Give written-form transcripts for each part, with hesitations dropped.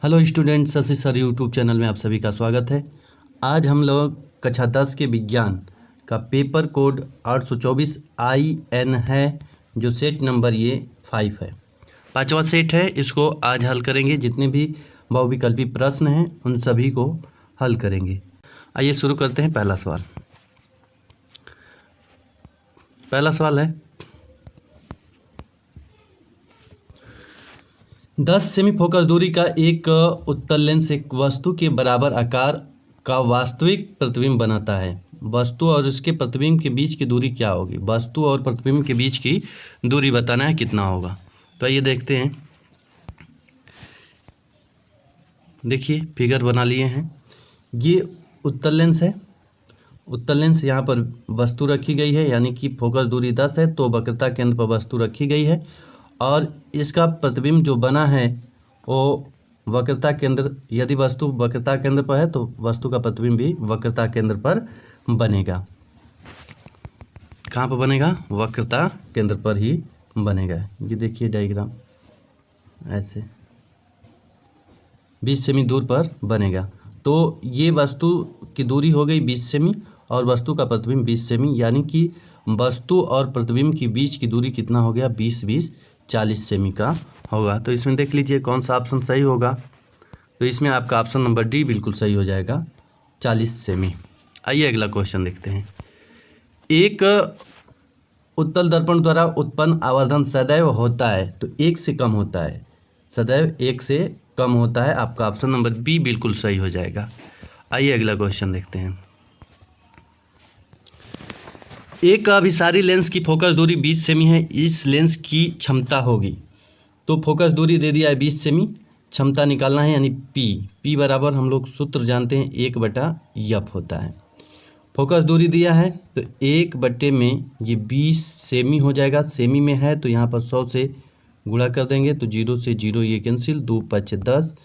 Hello students, Shashi sir YouTube channel में आप सभी का स्वागत है। आज हम लोग कक्षा 10 के विज्ञान का पेपर कोड 824 IN है, जो सेट नंबर ये 5 है, पांचवा सेट है। इसको आज हल करेंगे। जितने भी बहुविकल्पी प्रश्न हैं उन सभी को हल करेंगे। आइए शुरू करते हैं। पहला सवाल है 10 सेमी फोकस दूरी का एक उत्तल लेंस एक वस्तु के बराबर आकार का वास्तविक प्रतिबिंब बनाता है। वस्तु और इसके प्रतिबिंब के बीच की दूरी क्या होगी? वस्तु और प्रतिबिंब के बीच की दूरी बताना है, कितना होगा। तो आइए देखते हैं। देखिए, फिगर बना लिए हैं। ये उत्तल लेंस है। उत्तल लेंस यहाँ पर वस्तु रखी गई है, यानी कि फोकस दूरी 10 है, तो वक्रता केंद्र पर वस्तु रखी गई है और इसका प्रतिबिंब जो बना है वो वक्रता केंद्र, यदि वस्तु वक्रता केंद्र पर है तो वस्तु का प्रतिबिंब भी वक्रता केंद्र पर बनेगा। कहाँ पर बनेगा? वक्रता केंद्र पर ही बनेगा। ये देखिए डायग्राम, ऐसे 20 सेमी दूर पर बनेगा। तो ये वस्तु की दूरी हो गई 20 सेमी और वस्तु का प्रतिबिंब 20 सेमी, यानी कि वस्तु और प्रतिबिंब के बीच की दूरी कितना हो गया? 20 40 सेमी का होगा। तो इसमें देख लीजिए कौन सा ऑप्शन सही होगा। तो इसमें आपका ऑप्शन नंबर डी बिल्कुल सही हो जाएगा, 40 सेमी। आइए अगला क्वेश्चन देखते हैं। एक उत्तल दर्पण द्वारा उत्पन्न आवर्धन सदैव होता है तो 1 से कम होता है। सदैव 1 से कम होता है। आपका ऑप्शन नंबर बी बिल्कुल सही हो जाएगा। आइए अगला क्वेश्चन देखते हैं। एक अभिसारी लेंस की फोकस दूरी 20 सेमी है। इस लेंस की क्षमता होगी, तो फोकस दूरी दे दिया है 20 सेमी, क्षमता निकालना है, यानी पी बराबर हम लोग सूत्र जानते हैं 1/f होता है। फोकस दूरी दिया है तो 1 में ये 20 सेमी हो जाएगा। सेमी में है तो यहाँ पर 100 से गुणा कर देंगे तो 0 से 0 ये कैंसिल, 2 5 10,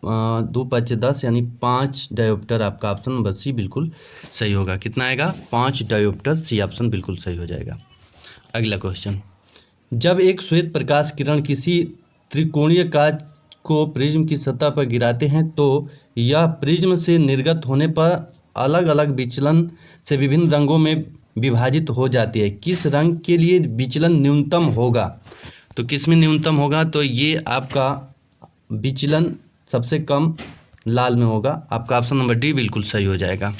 2 5 10 यानी 5 डायोप्टर। आपका ऑप्शन नंबर सी बिल्कुल सही होगा। कितना आएगा? 5 डायोप्टर। सी ऑप्शन बिल्कुल सही हो जाएगा। अगला क्वेश्चन। जब एक श्वेत प्रकाश किरण किसी त्रिकोणीय कांच को प्रिज्म की सतह पर गिराते हैं तो यह प्रिज्म से निर्गत होने पर अलग अलग विचलन से विभिन्न रंगों में विभाजित हो जाती है। किस रंग के लिए विचलन न्यूनतम होगा? तो किस में न्यूनतम होगा? तो ये आपका विचलन सबसे कम लाल में होगा। आपका ऑप्शन नंबर डी बिल्कुल सही हो जाएगा।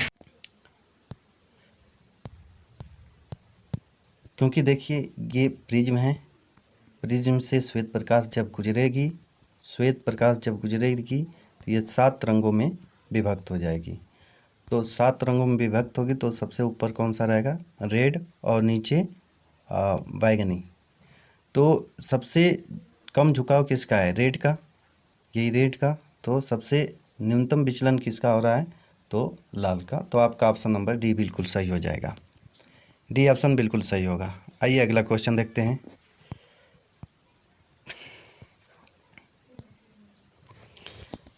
क्योंकि देखिए ये प्रिज्म है, प्रिज्म से श्वेत प्रकाश जब गुजरेगी तो ये 7 रंगों में विभक्त हो जाएगी। तो 7 रंगों में विभक्त होगी तो सबसे ऊपर कौन सा रहेगा? रेड, और नीचे बैगनी। तो सबसे कम झुकाव किसका है? रेड का, यही रेड का। तो सबसे न्यूनतम विचलन किसका हो रहा है? तो लाल का। तो आपका ऑप्शन नंबर डी बिल्कुल सही हो जाएगा। डी ऑप्शन बिल्कुल सही होगा। आइए अगला क्वेश्चन देखते हैं।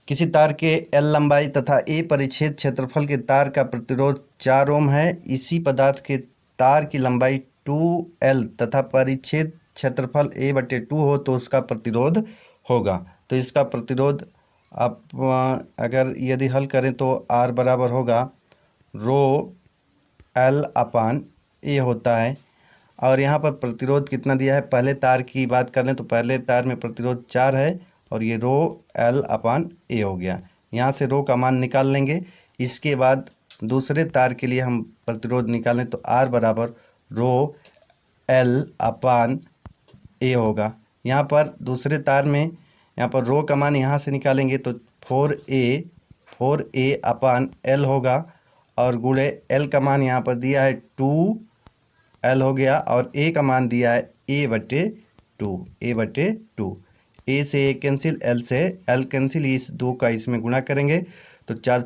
किसी तार के L लंबाई तथा A परिच्छेद क्षेत्रफल के तार का प्रतिरोध 4 ओम है। इसी पदार्थ के तार की लंबाई 2L तथा परिच्छेद क्षेत्रफल A/2 हो तो उसका प्रतिरोध होगा। तो इसका प्रतिरोध आप अगर यदि हल करें तो R बराबर होगा ρL/A होता है। और यहाँ पर प्रतिरोध कितना दिया है? पहले तार की बात कर लें तो पहले तार में प्रतिरोध 4 है और ये ρL/A हो गया। यहाँ से रो का मान निकाल लेंगे। इसके बाद दूसरे तार के लिए हम प्रतिरोध निकालें तो R बराबर ρL/A होगा। यहाँ पर दूसरे तार में यहाँ पर रो का मान यहाँ से निकालेंगे तो 4A/L होगा और गुणे L का मान यहाँ पर दिया है 2L हो गया और A का मान दिया है A/2। A से A कैंसिल, L से L कैंसिल, इस 2 का इसमें गुणा करेंगे तो 4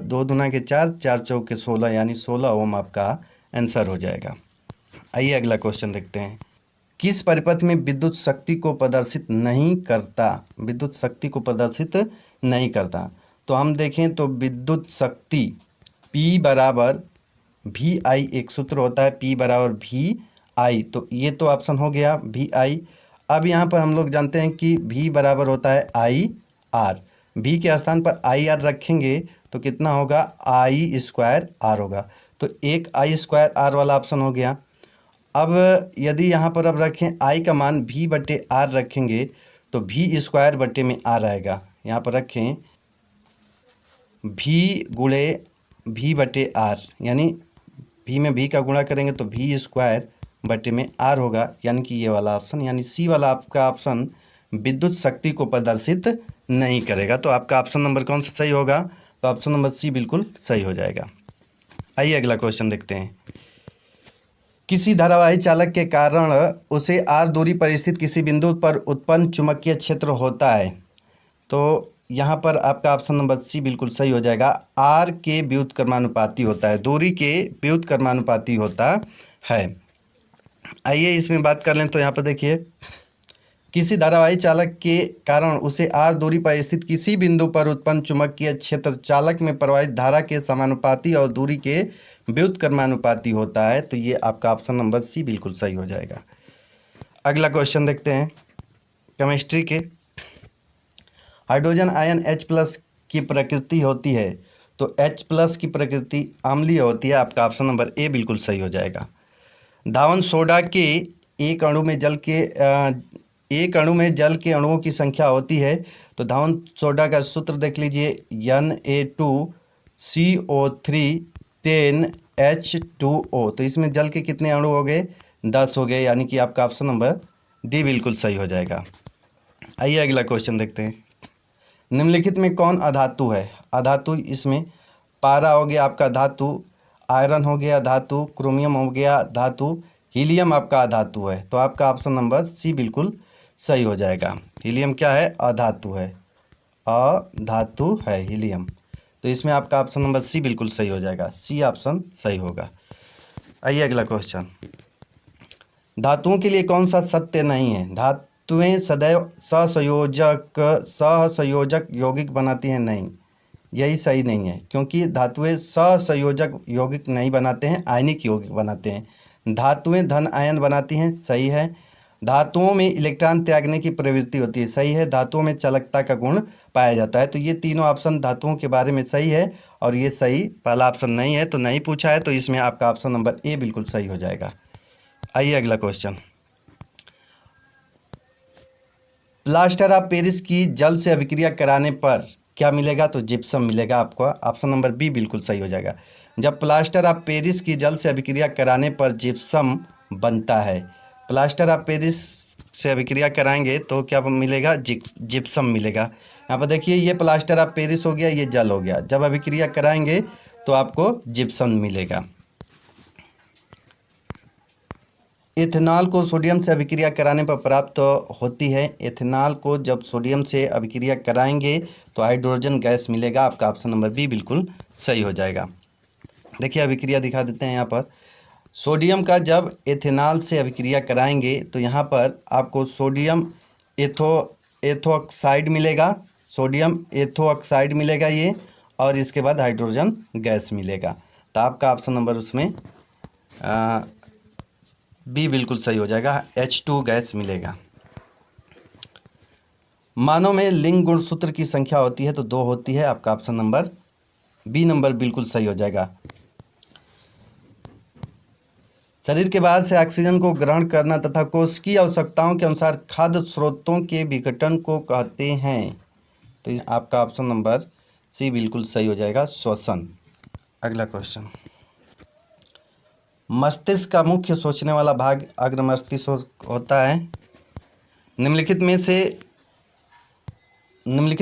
2 दूना के 4, 4 चौके 16, यानी 16 ओम आपका आंसर हो जाएगा। आइए अगला क्वेश्चन देखते हैं। किस परिपथ में विद्युत शक्ति को प्रदर्शित नहीं करता? विद्युत शक्ति को प्रदर्शित नहीं करता। तो हम देखें तो विद्युत शक्ति P बराबर VI एक सूत्र होता है, P बराबर VI। तो ये तो ऑप्शन हो गया VI। अब यहाँ पर हम लोग जानते हैं कि V बराबर होता है IR। भी के स्थान पर आई आर रखेंगे तो कितना होगा, आई स्क्वायर आर होगा। तो एक आई स्क्वायर आर वाला ऑप्शन हो गया। अब यदि यहाँ पर अब रखें आई का मान भी बटे आर रखेंगे तो भी स्क्वायर बटे में आर आएगा। यहाँ पर रखें भी गुणे भी बटे आर, यानी भी में भी का गुणा करेंगे तो भी स्क्वायर बटे में आर होगा, यानी कि ये वाला ऑप्शन, यानी सी वाला आपका ऑप्शन विद्युत शक्ति को प्रदर्शित नहीं करेगा। तो आपका ऑप्शन नंबर कौन सा सही होगा, तो ऑप्शन नंबर सी बिल्कुल सही हो जाएगा। आइए अगला क्वेश्चन देखते हैं। किसी धारावाही चालक के कारण उसे आर दूरी पर स्थित किसी बिंदु पर उत्पन्न चुंबकीय क्षेत्र होता है। तो यहाँ पर आपका ऑप्शन नंबर सी बिल्कुल सही हो जाएगा। आर के व्युत्क्रमानुपाती होता है, दूरी के व्युत्क्रमानुपाती होता है। आइए इसमें बात कर लें तो यहाँ पर देखिए, किसी धारावाही चालक के कारण उसे आर दूरी पर स्थित किसी बिंदु पर उत्पन्न चुंबकीय क्षेत्र चालक में प्रवाहित धारा के समानुपाती और दूरी के व्युत्क्रमानुपाती होता है। तो ये आपका ऑप्शन नंबर सी बिल्कुल सही हो जाएगा। अगला क्वेश्चन देखते हैं केमिस्ट्री के। हाइड्रोजन आयन H+ की प्रकृति होती है, तो H+ की प्रकृति अम्लीय होती है। आपका ऑप्शन नंबर ए बिल्कुल सही हो जाएगा। धावन सोडा के एक अणु में जल के अणुओं की संख्या होती है। तो धावन सोडा का सूत्र देख लीजिए, Na2CO3 10H2O। तो इसमें जल के कितने अणु हो गए, 10 हो गए, यानी कि आपका ऑप्शन नंबर डी बिल्कुल सही हो जाएगा। आइए अगला क्वेश्चन देखते हैं। निम्नलिखित में कौन अधातु है। अधातु इसमें पारा हो गया आपका धातु, आयरन हो गया धातु, क्रोमियम हो गया धातु, हीलियम आपका अधातु है। तो आपका ऑप्शन नंबर सी बिल्कुल सही हो जाएगा। हीलियम क्या है, अधातु है, अधातु है हीलियम। तो इसमें आपका ऑप्शन नंबर सी बिल्कुल सही हो जाएगा, सी ऑप्शन सही होगा। आइए अगला क्वेश्चन। धातुओं के लिए कौन सा सत्य नहीं है। धातुएं सदैव सहसंयोजक यौगिक बनाती हैं, नहीं, यही सही नहीं है, क्योंकि धातुएं सहसंयोजक यौगिक नहीं बनाते हैं, आयनिक यौगिक बनाते हैं। धातुएं धन आयन बनाती हैं, सही है। धातुओं में इलेक्ट्रॉन त्यागने की प्रवृत्ति होती है, सही है। धातुओं में चालकता का गुण पाया जाता है। तो ये तीनों ऑप्शन धातुओं के बारे में सही है, और ये सही पहला ऑप्शन नहीं है, तो नहीं पूछा है, तो इसमें आपका ऑप्शन नंबर ए बिल्कुल सही हो जाएगा। आइए अगला क्वेश्चन। प्लास्टर ऑफ पेरिस की जल से अभिक्रिया कराने पर क्या मिलेगा, तो जिप्सम मिलेगा। आपको ऑप्शन नंबर बी बिल्कुल सही हो जाएगा। जब प्लास्टर ऑफ पेरिस की जल से अभिक्रिया कराने पर जिप्सम बनता है, प्लास्टर ऑफ पेरिस से अभिक्रिया कराएंगे तो क्या मिलेगा, जिप्सम मिलेगा। यहाँ पर देखिए, ये प्लास्टर ऑफ पेरिस हो गया, ये जल हो गया, जब अभिक्रिया कराएंगे तो आपको जिप्सम मिलेगा। इथेनॉल को सोडियम से अभिक्रिया कराने पर प्राप्त होती है। इथेनॉल को जब सोडियम से अभिक्रिया कराएंगे तो हाइड्रोजन गैस मिलेगा। आपका ऑप्शन नंबर बी बिल्कुल सही हो जाएगा। देखिए अभिक्रिया दिखा देते हैं। यहाँ पर सोडियम का जब इथेनॉल से अभिक्रिया कराएंगे तो यहाँ पर आपको सोडियम एथोऑक्साइड मिलेगा, सोडियम एथोऑक्साइड मिलेगा ये, और इसके बाद हाइड्रोजन गैस मिलेगा। तो आपका ऑप्शन नंबर उसमें बी बिल्कुल सही हो जाएगा, H2 गैस मिलेगा। मानव में लिंग गुणसूत्र की संख्या होती है, तो 2 होती है। आपका ऑप्शन नंबर बी नंबर बिल्कुल सही हो जाएगा। शरीर के बाहर से ऑक्सीजन को ग्रहण करना तथा कोशिकीय आवश्यकताओं के अनुसार खाद्य स्रोतों के विघटन को कहते हैं। तो आपका ऑप्शन नंबर सी बिल्कुल सही हो जाएगा, श्वसन। अगला क्वेश्चन। मस्तिष्क का मुख्य सोचने वाला भाग अग्र मस्तिष्क होता है। निम्नलिखित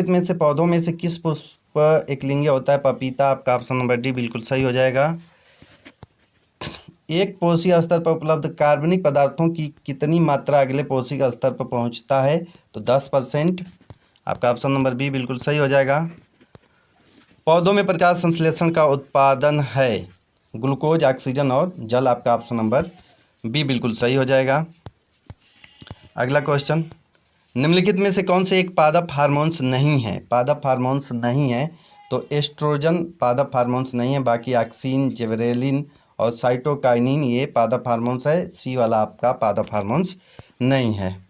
में से पौधों में से किस पुष्प एकलिंगीय होता है, पपीता। आपका ऑप्शन नंबर डी बिल्कुल सही हो जाएगा। एक पोषी स्तर पर उपलब्ध कार्बनिक पदार्थों की कितनी मात्रा अगले पोषी स्तर पर पहुंचता है, तो 10%। आपका ऑप्शन नंबर बी बिल्कुल सही हो जाएगा। पौधों में प्रकाश संश्लेषण का उत्पादन है, ग्लूकोज, ऑक्सीजन और जल। आपका ऑप्शन नंबर बी बिल्कुल सही हो जाएगा। अगला क्वेश्चन। निम्नलिखित में से कौन से एक पादप हार्मोन्स नहीं है। पादप हार्मोन्स नहीं है, तो एस्ट्रोजन पादप हार्मोन्स नहीं है, बाकी ऑक्सिन, जिबरेलिन और साइटोकाइनिन ये पादप हार्मोन्स है। सी वाला आपका पादप हार्मोन्स नहीं है।